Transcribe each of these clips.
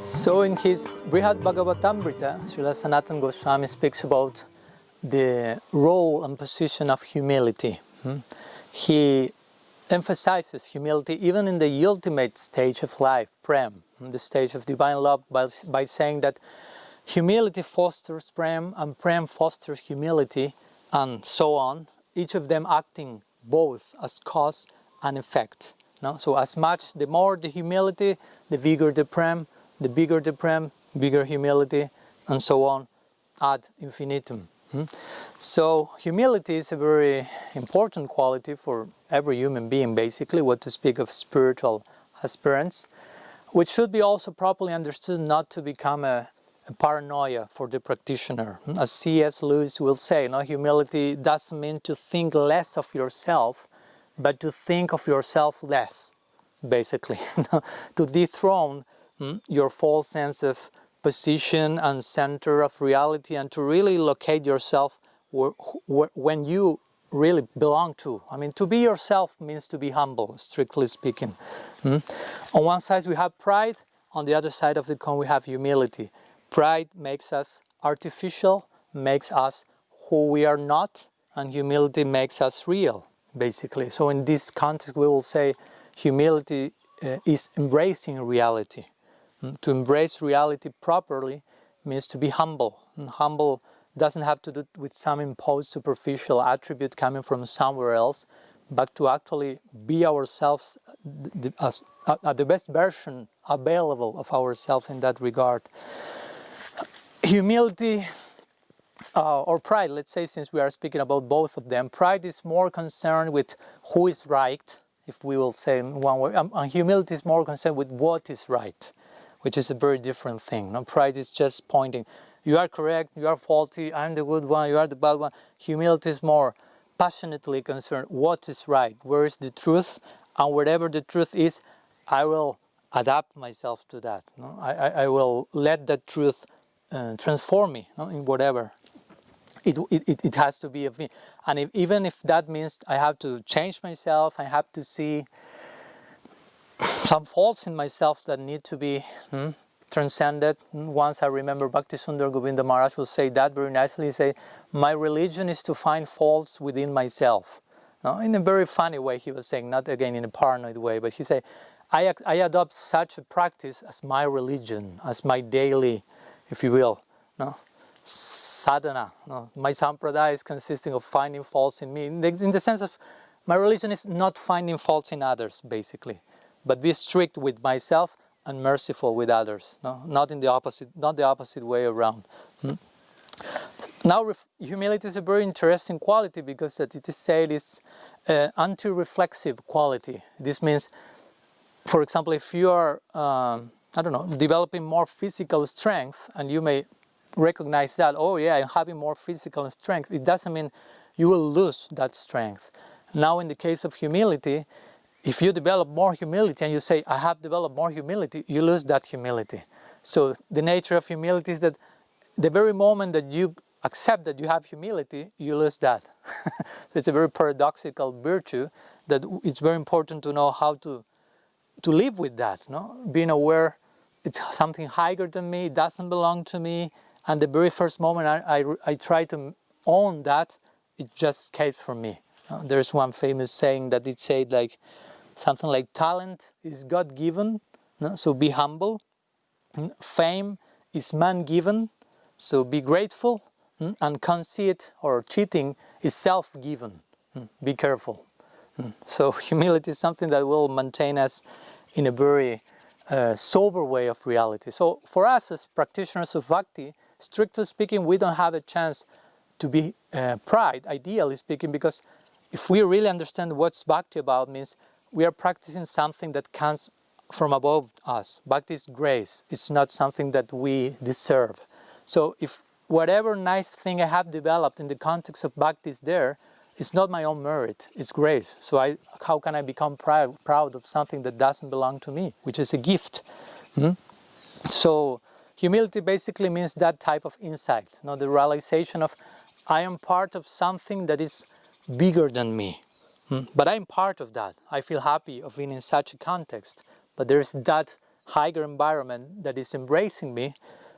So in his Brihad Bhagavatamrita, Srila Sanatana Goswami speaks about the role and position of humility. He emphasizes humility even in the ultimate stage of life, Prem, the stage of divine love, by saying that humility fosters Prem and Prem fosters humility, and so on, each of them acting both as cause and effect. No? So as much, the more the humility, the bigger the Prem, the bigger the Prem, bigger humility, and so on, ad infinitum. So humility is a very important quality for every human being, basically, what to speak of spiritual aspirants, which should be also properly understood not to become a paranoia for the practitioner. As C.S. Lewis will say, no, humility doesn't mean to think less of yourself, but to think of yourself less, basically, to dethrone your false sense of position and center of reality, and to really locate yourself when you really belong to. I mean, to be yourself means to be humble, strictly speaking. On one side we have pride, on the other side of the coin we have humility. Pride makes us artificial, makes us who we are not, and humility makes us real, basically. So in this context we will say humility is embracing reality. To embrace reality properly means to be humble. And humble doesn't have to do with some imposed superficial attribute coming from somewhere else, but to actually be ourselves at the best version available of ourselves in that regard. Humility or pride, let's say, since we are speaking about both of them, pride is more concerned with who is right, if we will say in one word, and humility is more concerned with what is right, which is a very different thing. No? Pride is just pointing, you are correct, you are faulty, I'm the good one, you are the bad one. Humility is more passionately concerned, what is right, where is the truth, and wherever the truth is, I will adapt myself to that. No? I will let that truth transform me, no? In whatever it has to be of me. And even if that means I have to change myself, I have to see some faults in myself that need to be transcended. Once I remember Bhaktisundar Govinda Maharaj will say that very nicely. He say, my religion is to find faults within myself. No? In a very funny way he was saying, not again in a paranoid way, but he said, I adopt such a practice as my religion, as my daily, if you will, no? Sadhana. No? My sampradaya is consisting of finding faults in me, in the sense of my religion is not finding faults in others, basically, but be strict with myself and merciful with others. No? Not the opposite way around. Now, humility is a very interesting quality because it is said it's an anti-reflexive quality. This means, for example, if you are, developing more physical strength, and you may recognize that, oh yeah, I'm having more physical strength, it doesn't mean you will lose that strength. Now, in the case of humility, if you develop more humility and you say, I have developed more humility, you lose that humility. So the nature of humility is that the very moment that you accept that you have humility, you lose that. So it's a very paradoxical virtue that it's very important to know how to live with that, no? Being aware it's something higher than me, it doesn't belong to me, and the very first moment I try to own that, it just escapes from me. There's one famous saying that it said like something like, talent is God-given, no? So be humble. Fame is man-given, so be grateful. And conceit or cheating is self-given. Be careful. So humility is something that will maintain us in a very sober way of reality. So for us as practitioners of bhakti, strictly speaking, we don't have a chance to be pride, ideally speaking, because if we really understand what's bhakti about, means we are practicing something that comes from above us. Bhakti is grace. It's not something that we deserve. So if whatever nice thing I have developed in the context of bhakti is there, it's not my own merit, it's grace. So how can I become proud of something that doesn't belong to me, which is a gift? So humility basically means that type of insight, the realization of I am part of something that is bigger than me. But I'm part of that. I feel happy of being in such a context. But there's that higher environment that is embracing me.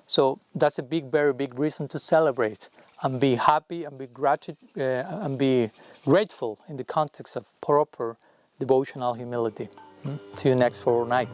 So that's a very big reason to celebrate and be happy and be grateful in the context of proper devotional humility. See you next fortnight.